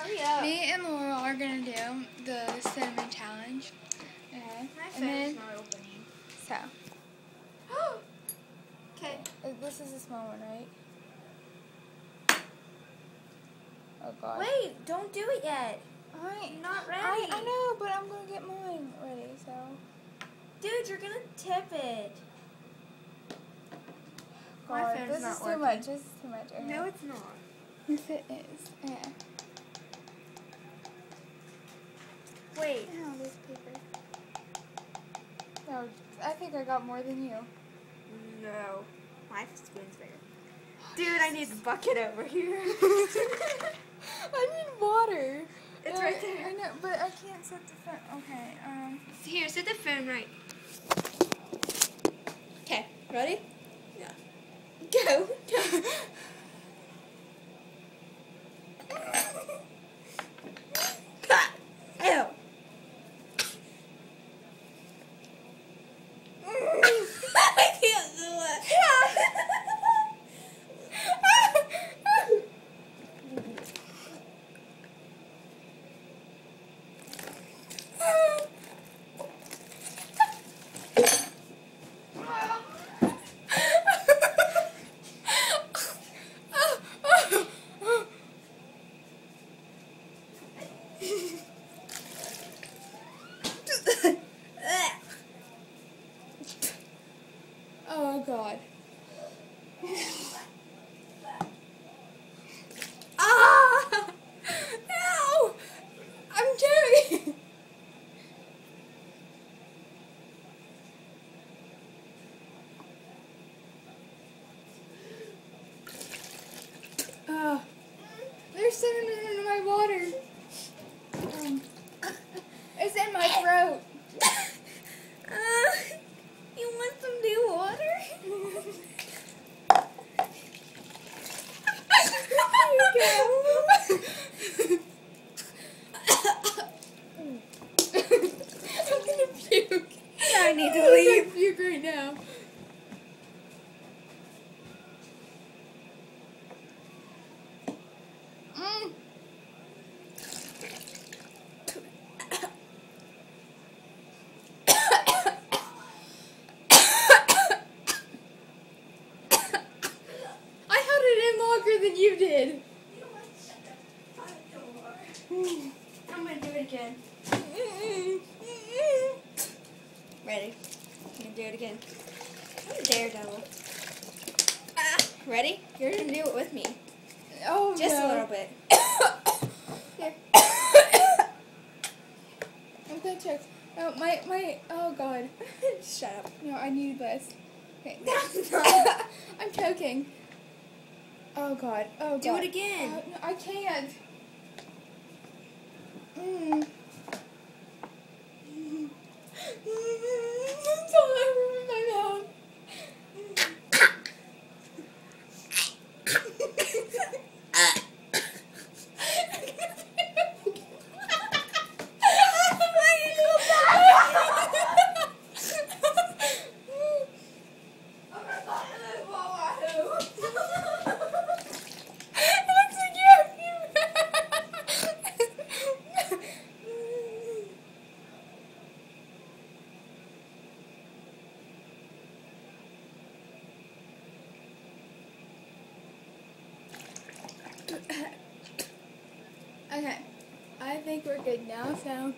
Hurry up. Me and Laurel are gonna do the cinnamon challenge. Okay. My And phone then is not opening. so Okay. this is a small one, right? Oh God. Wait, don't do it yet. I'm not ready. I know, but I'm gonna get mine ready. So. Dude, you're gonna tip it. My God, phone's this not is too working. much. This is too much. Okay. No, it's not. Yes, it is. Yeah. Wait. Ow, this paper. No, I think I got more than you. No. My spoon's bigger. Dude, I need a bucket over here. I need water. It's right there. I know, but I can't set the phone. Okay. Here, set the phone right. Okay, ready? Yeah. Go. Ew. I can't do it. Oh God. Ah! No! I'm doing. There's cinnamon in my water. It's in my throat. You want some new water? I'm gonna puke. I need to I'm leave. gonna puke right now. I held it in longer than you did. I'm gonna do it again. Ready? I'm gonna do it again. I'm a daredevil. Ready? You're gonna do it with me. Oh, Just no. a little bit. Here. I'm gonna check. Oh, oh God. Shut up. No, I need this. Okay. No. I'm choking. Oh God. Oh God. Do it again. No, I can't. It's all over my mouth. Okay, I think we're good now, so